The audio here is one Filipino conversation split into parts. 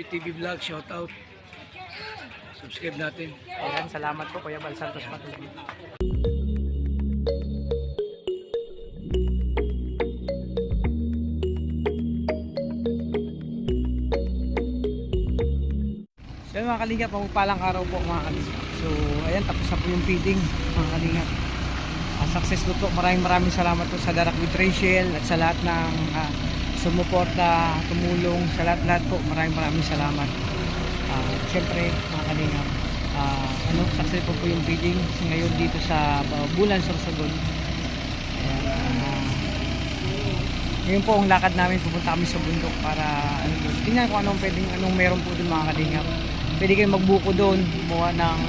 TV Vlog, shout out. Subscribe natin. Ayan, salamat po Kuya Bal Santos Patuloy. So mga kalingap, pagpapalang araw po mga kalingap. So ayan, tapos na po yung feeding mga kalingap. Success po. Maraming salamat po sa Darak with Rachel at sa lahat ng sumuporta, tumulong, sa lahat po. Maraming salamat. Siyempre mga kalingap, success po yung feeding ngayon dito sa Bulan, Sorsogon. Ngayon po ang lakad namin, pupunta kami sa bundok para tingnan ko anong meron po doon mga kalingap. Pwede kayong magbuko doon, gumawa ng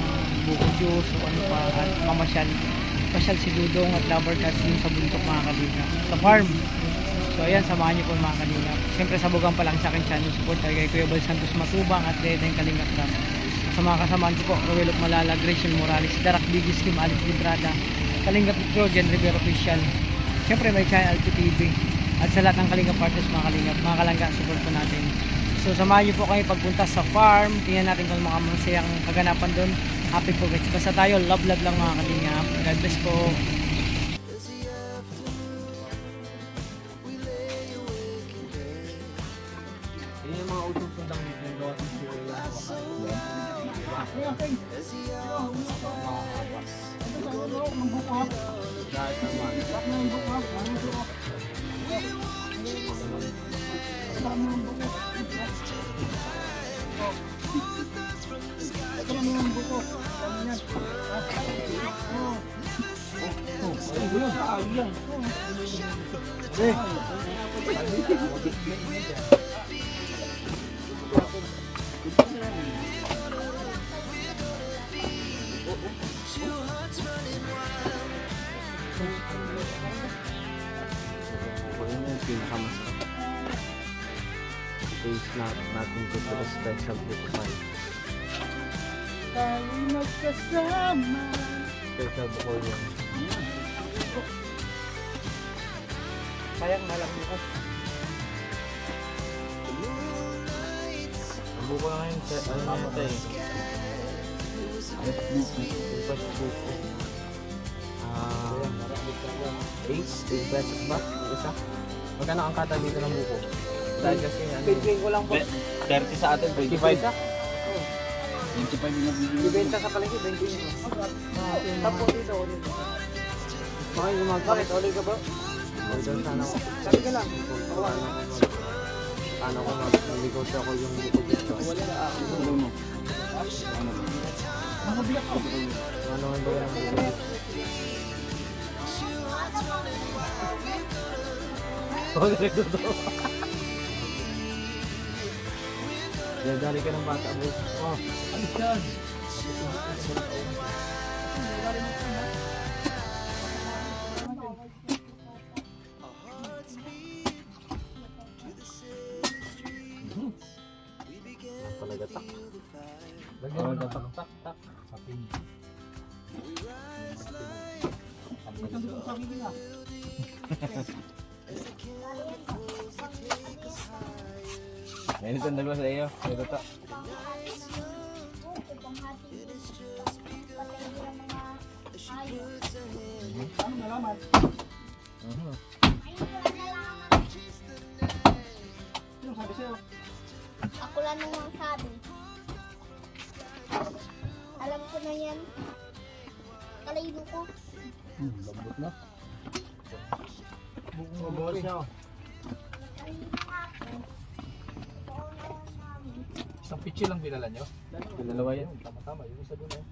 buko juice o ano pa, at mamasyal si Dudong at Lover Cats yung sa bundok mga kalingap, sa farm. So ayan, samahan niyo po mga kalingap. Siyempre sabugan pa lang sa akin channel, support kay Kuya Bal Santos Matubang at Dedeng Kalingap Ram. Sa mga kasamahan ko po, Roel of Malala, Grecian Morales, Darak Bigis Kim, Alex Librada, Kalingap Petro, Jen Rivero Official. Siyempre may channel TV at sa lahat ng Kalingap partners mga kalingap, mga kalangga, support po natin. So samahan niyo po kayo pagpunta sa farm, tingnan natin kung mga masayang kaganapan doon. Happy po guys, basta tayo love lang mga kalingap. God bless po. Yan yung mga usong sundang ng gawa ng siya. Pinakamasarap. Taste natin ito sa special buko pie. Tayo magkasama. Special buko yan. Sayang na lang buko. Ang buko na ngayon, ano namatay? Bukas buko. 8 pesos ba? Isa? Magkano ang kata dito ng buko? Dahil kasi Pinsuin ko lang po. 30 sa atin, 25. 25 din na Ibenta sa palengke, 20 yun. Tapo dito, ulit. Bakit? Ulit ka ba? Order sana ako. Sabi ka lang. Paano ko mag-negosyo ako yung buko dito? Wala na ako. Ano ang ba yung buko? Dari ka ng bata mo. Ano yan? Palagatak. Tak. Sapin. Yan ito ang dalawa sa iyo. Ito to. Ano nalaman? Sino sabi sa'yo? Ako lang nung sabi. Alam ko na yan. Kalaylo ko. Lambot na. Bukas niya. Isang pitchi lang binala nyo? Dalawa yan. Tama-tama, yung isa doon eh.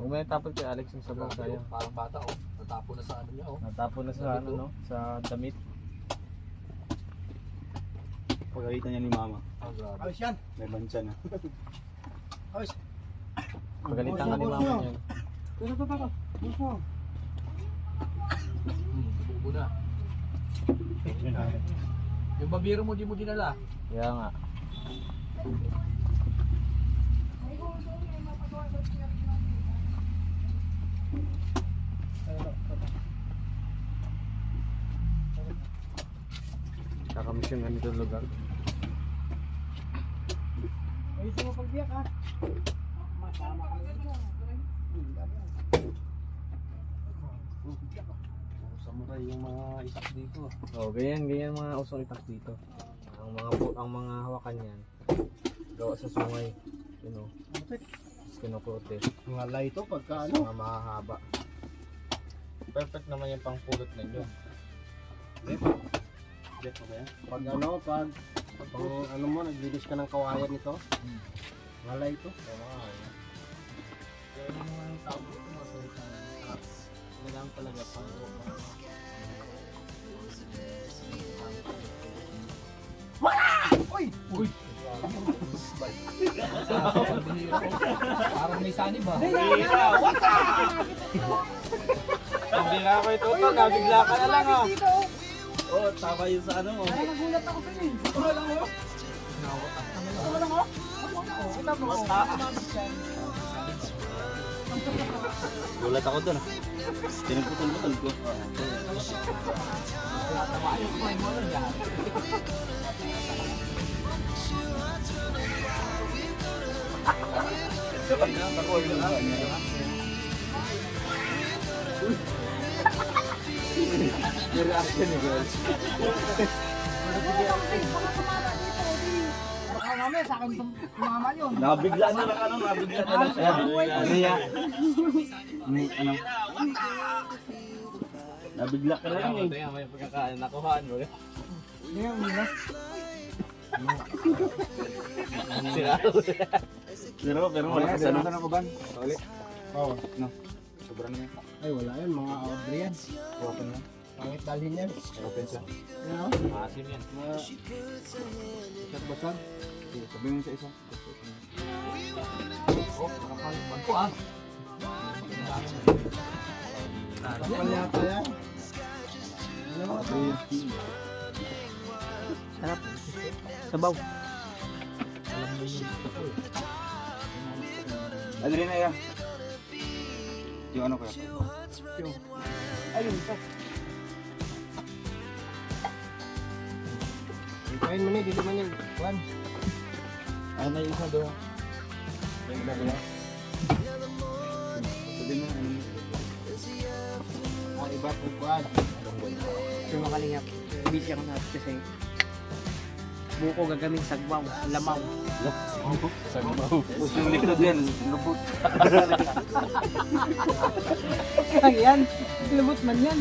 Huwag may tapon kay Alex yung sabaw sayang. Parang bata oh. Natapo na sa ano niya oh. Natapon na sa ano no? Sa damit. Pagalitan niya ni Mama. Oh, grabe. Ayos yan. May bansa na. Ayos. Pagalitan ka ni mama niyan. Pero pa. Gusto. Bubo na. Yung babiro mo, di mo dinala. Kaya nga. Kakamiss yung ganito lugar. Ayusin mo pagbiyak ha. Masama ka na dyan. Samurai yung mga itak dito. Oh, ganyan mga usong itak dito. Ang mga hawakan niyan. Gawa sa sungay. You know. Kinukuti. Mga lay ito pagka Sa mga mahahaba. Perfect naman yung pangpulot ninyo. Jet mo ba yan? Pag ano mo, naglinis ka ng kawayan nito, malay ito. Kaya yung mga tao dito mga salitang tracks. Kailangan talaga pang Parang may sanib ba? Hindi na ako ito to, nabigla ka na lang ah. Oo, tama yun sa ano mo. Ay, nagulat ako sa iyo. Wala mo. Wala mo? Kita mo. Gulat ako dun ah. Pinagputol-putol ko. Reaction ni guys. Baka mamaya sa akin tumama yun. Nabigla na lang ano, nabigla na lang siya. Riya. Ano? Nabigla ka na lang eh. Kaya may pagkakaan nakuhaan mo. Hindi nga, hindi na. Pero malakas ano. Ano ko ba? Ulit. Oo. No. Sobra na yan. Ay, wala yan. Mga order yan. Open lang. Pangit dalhin yan. Open siya. Ano? Maasim yan. Basag-basag. Sabihin mo sa isa. Nakakalimutan ko ah. Kapal yata yan. Sarap. Sabaw. Ano rin na yan? Yung ano kaya? Ayun, ito. Kain mo na, dito man yan. Juan. Ano na yung isa doon? Yung iba doon? Sabihin mo na ano. Ang iba po Juan. So mga kalingap, busy ako natin kasi buko gagaming sagwaw, lamaw. Puso yung likod yan. Lubot. Kaya yan, lumot man yan.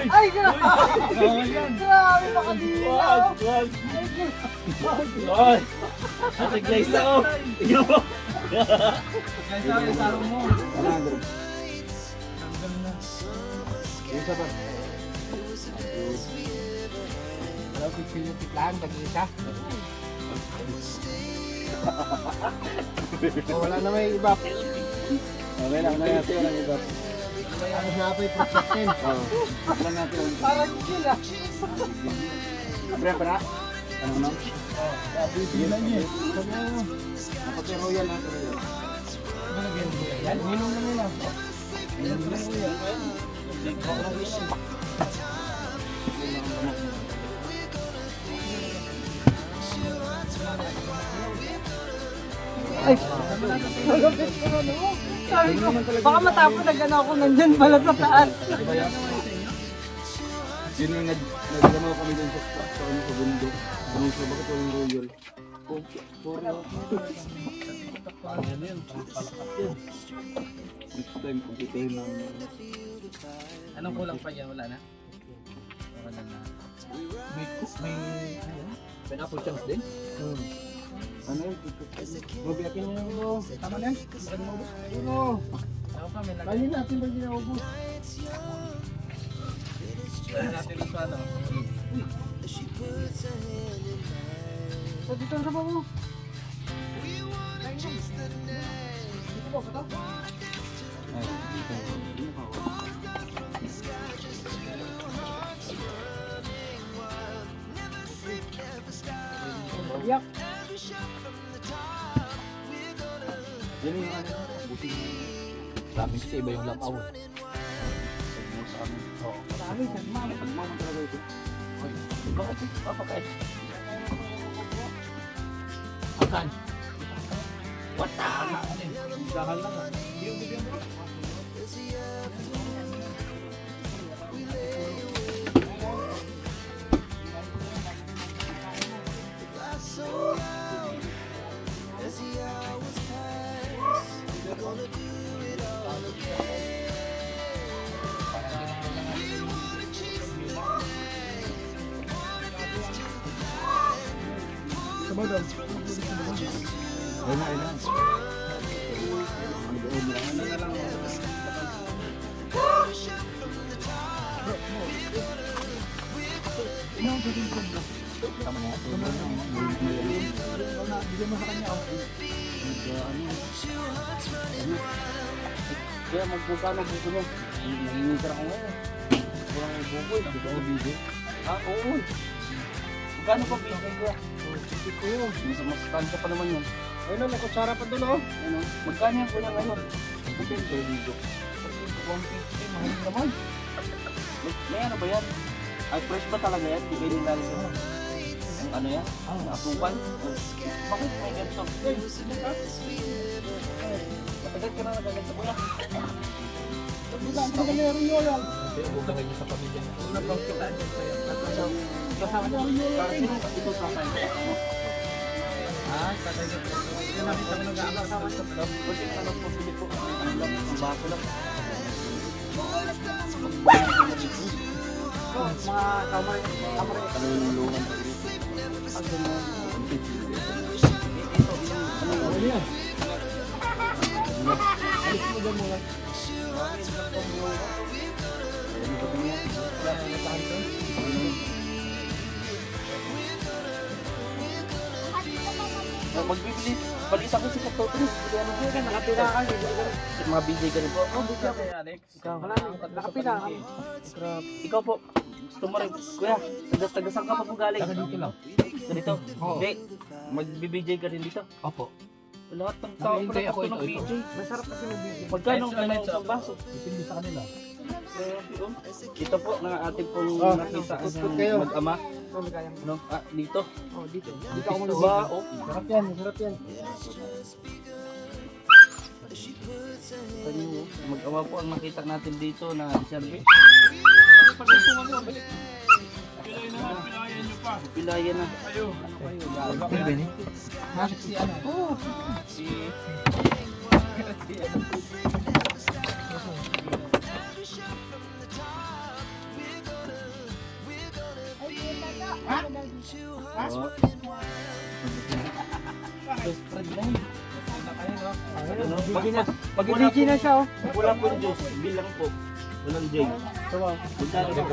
Ay, grabe! Grabe, nakadila! Ate Glaze na oh. Tingnan mo. Isa ba? Wala ko pinutitlaan, tag-isa. Wala na may iba. Okay lang. Natin yung iba. Ano na pa yung protectin? Lang natin yung Parang sila. Pre, para? Ano mo? Bibilan niya. Napag royal na. Royal. Yan, minum na nila. Minum na nila. Ay, nagapit ko na no. Sabi ko, baka matapos nagano ako nandyan pala sa taas. Yun yung nagdamo kami dun sa ano sa bundok. Ano sa bakit walang royal? Ano yun? Palakat yun. Next time, kumpitahin namin. Anong kulang pa yan? Wala na? Wala na. May pineapple chunks din? Ano yun? Mabiyakin niyo yung bro. Tama na yan. Bakit maubos? Ano? Ako pa may Kainin natin ba ginaubos? ano. So, dito sa baba mo. Yak. Yan yung ano, buti Sabi kasi iba yung lakaw. sa amin. Oo. Marami, sagma. Pagmaman talaga ito. Bakit? Papakain. Asan? What the? Isahan lang ah. Yung bigyan mo. Ayun na, ayun na. Ano ba, ano na lang. Tama na yan. Bigyan mo sa kanya. Kaya magbuka ng buko mo. Nangingisar ako ngayon. Kurang ang buko eh. Gusto ko bigay. Ah, oo. Magkano pa bigay ko? Ito yun. Mas tansya pa naman yun. Ayun na, may kutsara pa doon oh. Ano? Magkano yan kuya ngayon? Depende yung video. 150, mahal naman. May ano ba yan? Ay, fresh ba talaga yan? Di kayo nilalagay mo? Ang ano yan? Ang asukal? Bakit may ganito? Matagal ka na nagaganto kuya. Kasi ubukan niyo sa pamilya niya. Una pang kitaan niya sa'yo. Kasama niyo. Ito sa akin. Ah, tatay niyo. Yung nakita ko nag-aamal sa mga. Kasi ano po, pili po. Ano lang, ang baso lang. Mga kamar. Kalulungan. Ang gano'n. Ano yan? Magbibili. Balita ko si Katoto. Ano ba yan? Nakapila ka. Mga BJ ka rin po. Alex. Ikaw, wala. Nakapila ka. Ikaw po. Gusto mo rin. Kuya, taga-saan ka pa po galing? Saka dito lang. Ganito? Hindi. Mag-BJ ka rin dito? Opo. Lahat ng tao Naghihintay pala ako gusto ng ito. BJ. Masarap kasi mag-video. Magkano ang Let's isang baso? Depende sa kanila. Ito po, ng ating pong nakita kuskut kayo. mag-ama. Sorry, kaya mo. No? Ah, dito. Oh, dito. Dito Dito ako ako ba? Oh, Sarap yan, sarap yan. kanyo. Mag-ama po ang nakita natin dito na serve. Pilayan na. Pwede ba ni? Si ano? Si... Oh. Best friend na yun. Ano? Mag-video na siya, oh. Wala po yung juice. Bilang po. Walang J. Magkano ba?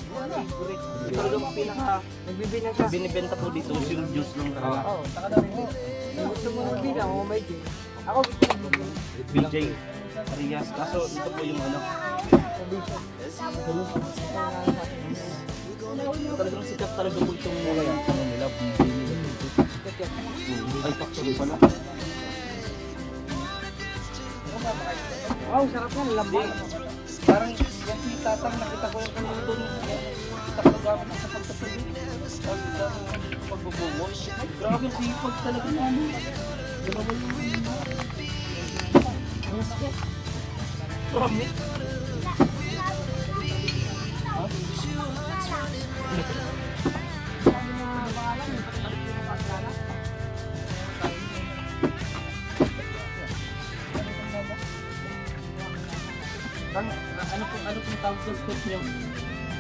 Ito talaga ang pinaka Nagbibili na siya. binibenta po dito yung juice lang talaga. Oo. Kung gusto mo magbili, ako may gin. Ako gusto mo magbili. BJ. Arias. Kaso ito po yung ano. Talagang sikat talaga po itong mga ano nila. BJ nila. Ay, actually pala. Wow, sarap yan. Lambot. Parang yan si Tatang, nakita ko yung kanina doon. Nakita ko gamit sa pagkasali. Tapos yung pagbubungo. Grabe yung sipag talaga na ano. Dalawa yung Promise. Ano pong tawag sa step nyo?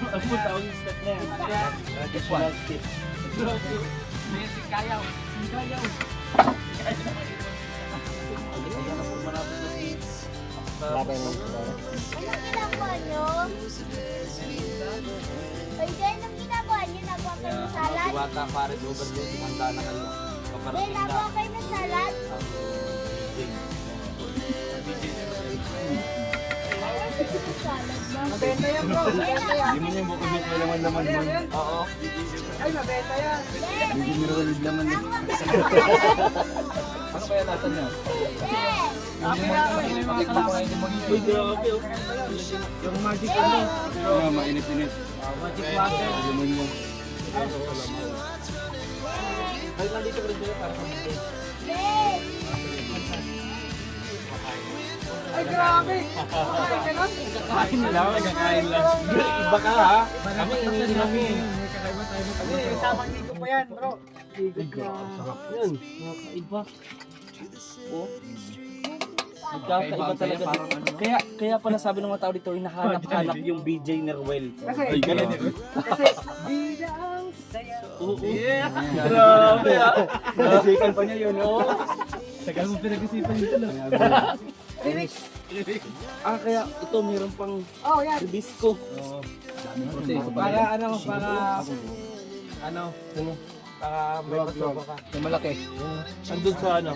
Ano pong tawag sa step na yan? Traditional step. Si Kayaw. Si Kayaw. Ayan na po marami na Ano ginagawa nyo? Diwata, Pares, Overload, handa na kayo. Hindi, Paparating na. nagawa kayo ng salad. ang DJ. Salad ba? Mabenta yan bro, mabenta yan. Hindi mo yung buko juice, wala man laman doon. Oo. Ay, mabenta yan. Hindi mo rin laman doon. Ano kaya natin yan? Akin na, Patikman ko ngayon yung mag-ibig. Uy, grabe oh. Yung magic ano, Oo, mainit-init. magic water. Lemon mo. Ay, nandito rin dito para sa mga. Ay, grabe. Ay, ganun. Kakain lang, kakain lang. Iba ka ha? Kami hindi kami. Hindi, samang ligo pa yan bro. Sarap yun. Nakakaiba. Oh. Nagkakaiba talaga. Kaya pala sabi ng mga tao dito, hinahanap-hanap yung BJ Nerwell. Kasi, Ay, ganun. kasi, bida ang saya. Oo. Grabe ah. Nasikan pa niya yun. Oo. Tagal mo pinag-isipan dito lang. Kaya ito meron pang Oh, yan. ribisco. Para ano, para may pasobo ka. Yung malaki. Andun sa ano?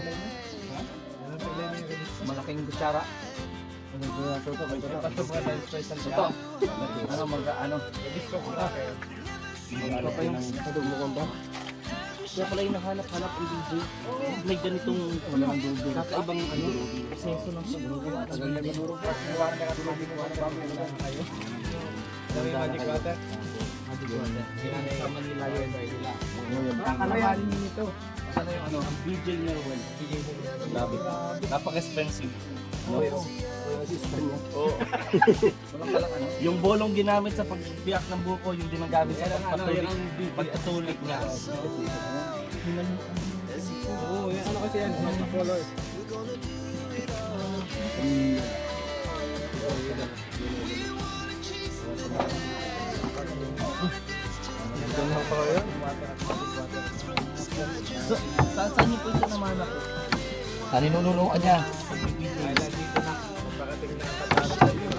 Malaking kutsara. Pasobo ka dahil special siya. Ito. Ano ano? Ano pa yung padugmukan ba? Kaya pala yung nahanap-hanap ang DJ. May ganitong kakaibang ano, proseso ng pagbubuo. Tagal na maduro pa. Parang nakatulog dito para bago yung lang kayo. Ano yung magic water? Magic water. Sa Manila yun ba nila? Kalabanin niyo nito. Ano yung ano? Ang BJ Nerwell. Grabe. Napaka-expensive. Oo. Yung bolong ginamit sa pagbiyak ng buko, yung ginagamit sa pagtutulik niya. Oo, yan ano kasi yan, mga color. So, saan niyo po ito naman ako? Sa ninununuan niya. Ay, nandito na. Pagkakating na ang katara sa iyo.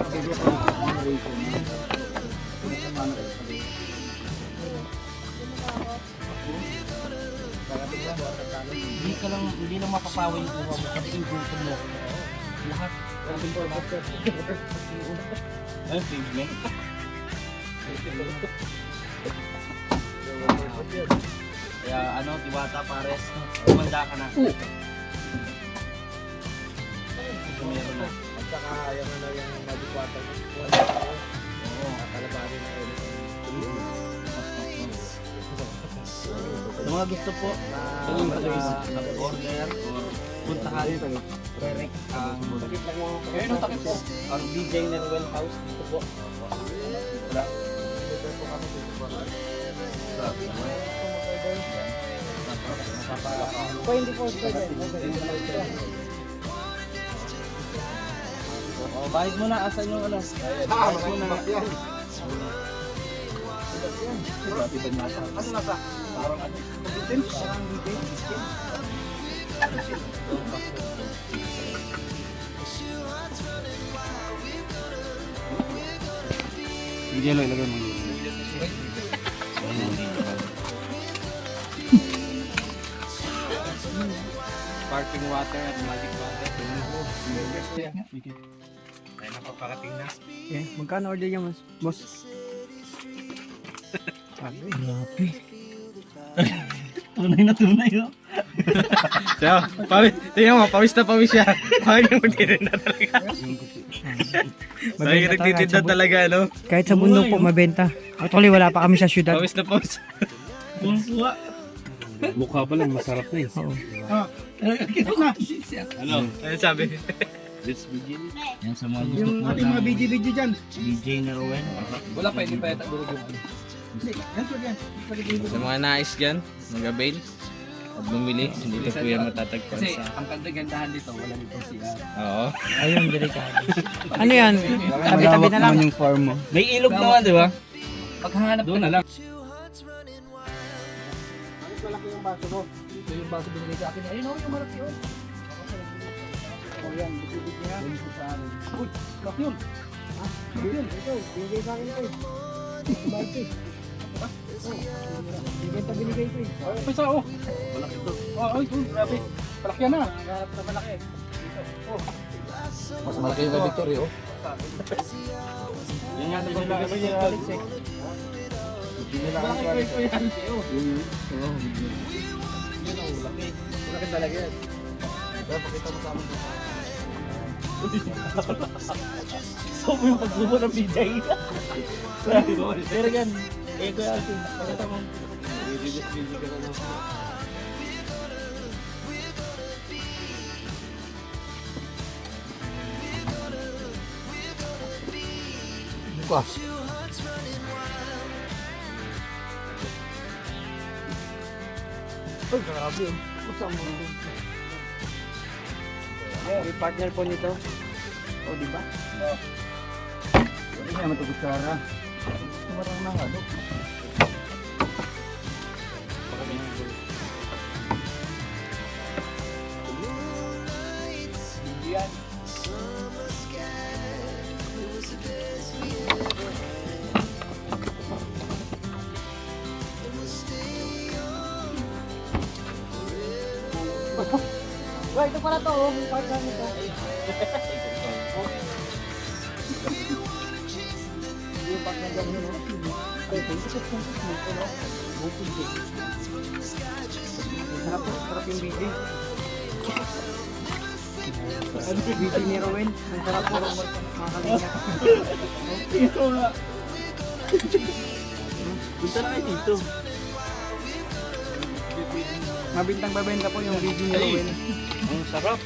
Hindi lang mapapawi yung buha mo kasi yung gutom mo. Lahat. Ay, pavement. Kaya ano, Diwata, Pares, kumanda ka na. Meron na. At saka yung ano yung magic water. Oo, kakalabanin na yun. Sa mga gusto po na mag-order or puntahan direct ang BJ Nerwell House dito po. Wala. Dito po kami dito po. Grabe naman. Pwede po, pwede. Oh, bahid mo na, asan yung ano? Bahid mo na. Grabe ba nasa? Ano nasa? Parang ano? Parang Hindi lang ilagay mo. Sparkling water at magic water. Ay, napapakating na. Okay, magkano order yung boss? Grabe. Tunay na tunay oh. Tingnan mo, pawis na pawis siya. Bakit yung magtitid na talaga? Mabenta Nagtitid na talaga, no? Kahit sa bundok po mabenta. Actually wala pa kami sa syudad. Pawis na pawis. Bunsuwa. Mukha pa lang, masarap na eh. Oo. Ano? Ano sabi? Let's begin. Yan sa mga gusto po Ating mga ng BG yan. BJ Nerwell. Wala pa, hindi pa yata durog yung ano. Sa mga nais dyan, mag-avail at bumili, dito po yan matatagpuan Kasi sa... ang kagandahan dito, wala nito siya. Oo. Ayun, delikado. Ano yan? Tabi-tabi na lang. yung farm mo. May ilog naman, di ba? Paghanap doon na lang. Malaki yung baso mo. Ito yung baso binigay sa akin. Ayun oh, yung malaki yun. O yan, bitibit niya. Uy, laki yun. Yun, ito. Bigay sa akin ito. Balte. Bibenta binigay ko eh. Ay, pisa oh. Malaki to. Oh, ay, grabe. Malaki yan ah. Nagharap na malaki. Mas malaki yung kay Victory, oh. Yan nga, hindi nila ano yung Alex eh. Hindi nila ang Malaki ko yan. Malaki talaga yan. Kaya pakita mo sa amin. So mo yung pagsubo ng BJ. Pero yan, eh ko yan. Pakita mo. Bukas. Ay, grabe. Usang mo. May partner po nito. O, di ba? Hindi naman ito kutsara. Marang na nga, dok. Yan. Well, ito pala to, oh. Yung partner nito. Yung partner dyan yun, oh. Sarap yung BJ. BJ ni Rowan. Ang sarap po, mga kalinga. Ito nga. Punta na kayo dito. Mabintang babenta po yung BJ ni Rowan. Ang sarap.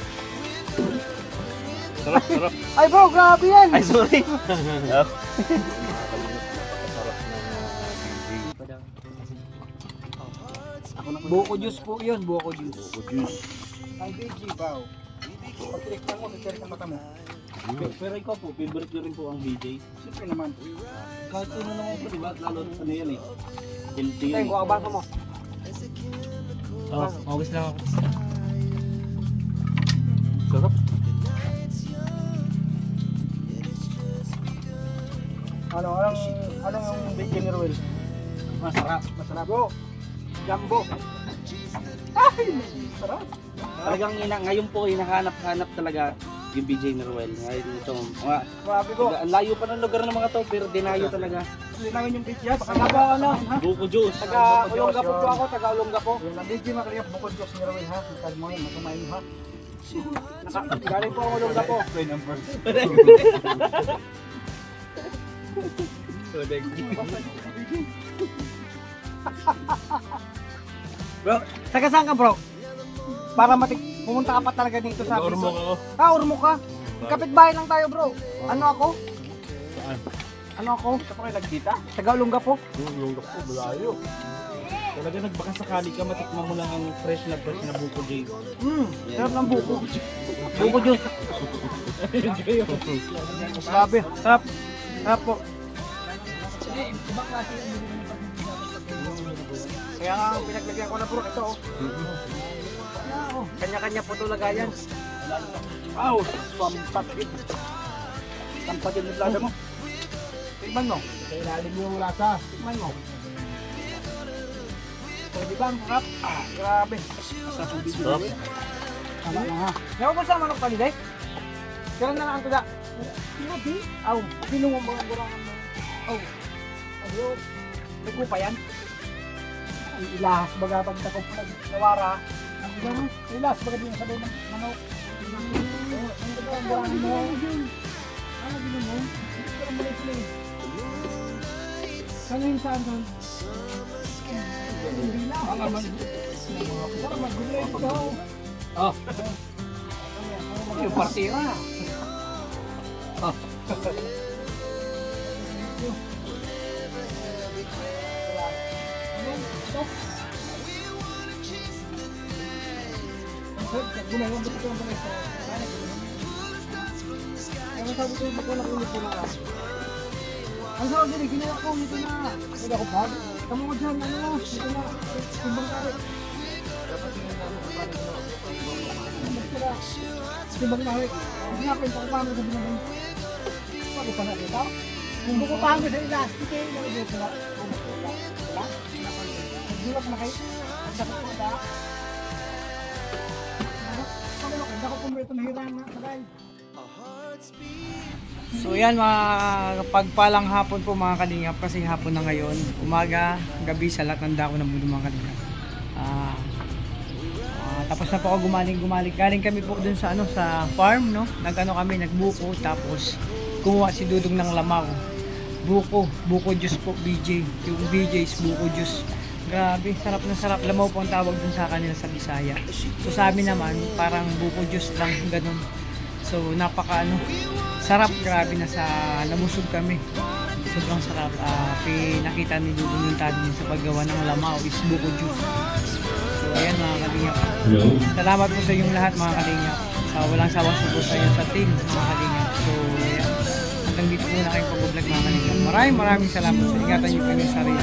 Sarap, sarap. Ay bro, grabe yan! Ay, sorry. Buko juice po yun, buko juice. Ang BJ, bao. Pag tinikman mo, tinik ang mata mo. Pero ikaw po, favorite nyo rin po ang BJ. Siyempre naman. Kahit sino naman po, diba? Lalo ano yan eh. Healthy Tay, yan. kuha ka baso mo. August lang ako. Sarap. Anong yung BJ ni Rowan? Masarap. Masarap bro. Jumbo. Ay, sarap. Talagang ngayon po, hinahanap-hanap talaga yung BJ ni Ruel. Ngayon ito, mga, Grabe bro. ang layo pa ng lugar ng mga to, pero dinayo talaga. Linawin yung BJ. Baka ba ano? Buko juice. Taga Olonga po ako, taga Olonga po. Yung BJ makaliyap bukod Diyos ni Rowan ha. Itag mo yun, matumayin ha. Galing po ako Olonga po. Bro, taga saan ka bro? Para pumunta ka pa talaga dito sa Urmo ka. Ah, Urmo ka? Kapitbahay lang tayo bro. Ano ako? Ano ako? Ito pa kayo nagkita? Taga Olonga po. Lungkap ko, bulayo. Talaga nagbaka sakali ka, matikman mo lang ang fresh na buko J. Sarap ng buko. Buko juice. Grabe, sarap. Sarap po. Kaya nga pinaglagyan ko na bro, ito oh. Kanya-kanya po ito lagayan. Wow! Pampatin. Pampatin ng lasa mo. Tikman mo. Sa ilalim mo yung lasa. Tikman mo. Pwede ba? Ang sarap. Grabe. Sarap. Tama na ha. Ngayon ko sa manok paliday. Kailan na lang ang tuga? Grabe. Aw, pinungo mga burangan mo. Aw. Ano? May kupa yan? Ang ilahas baga pag takop na nawara. Ang ilahas. Ilahas baga din sa ng manok. Ang taga ang burangan mo. Ano gino mo? Ito ang mulay sila eh. Kano yung saan doon? Hindi lang. Ang aman. Saan mag-gulay ito? Oh. Yung partira. Oh. Ang sabi din, ginawa ko, ito na. Hindi ako pag. Tama ko dyan, ano, ito na. Timbang tayo. Timbang tayo. Hindi nga, kwenta ko paano sa binabang. Pag ko pa nakita. Kung buko pa sa elastic eh, nalagay ko na. Nagdulak na kayo. Ang sakit po ba? Hindi ako pumirito nahirang na sagay. So yan mga pagpalang hapon po mga kalingap kasi hapon na ngayon, umaga, gabi sa lahat ng dako ng mundo mga kalingap. Tapos na po ako gumaling. Galing kami po dun sa sa farm, no? Kami, nagbuko tapos kumuha si Dudong ng lamaw. Buko juice po, BJ. Yung BJ is buko juice. Grabe, sarap na sarap. Lamaw po ang tawag dun sa kanila sa Bisaya. So sa amin naman, parang buko juice lang, ganun. So napaka sarap, grabe na sa namusog kami. Sobrang sarap. Pinakita ni Dudong yung tabi sa paggawa ng lamaw is buko juice. So ayan mga kalingap. Salamat po sa inyong lahat mga kalingap. Walang sawang suporta sa team mga kalingap. So ayan. Hanggang dito muna kayong pag-vlog mga kalingap. Maraming salamat sa ingatan niyo po yung sarili.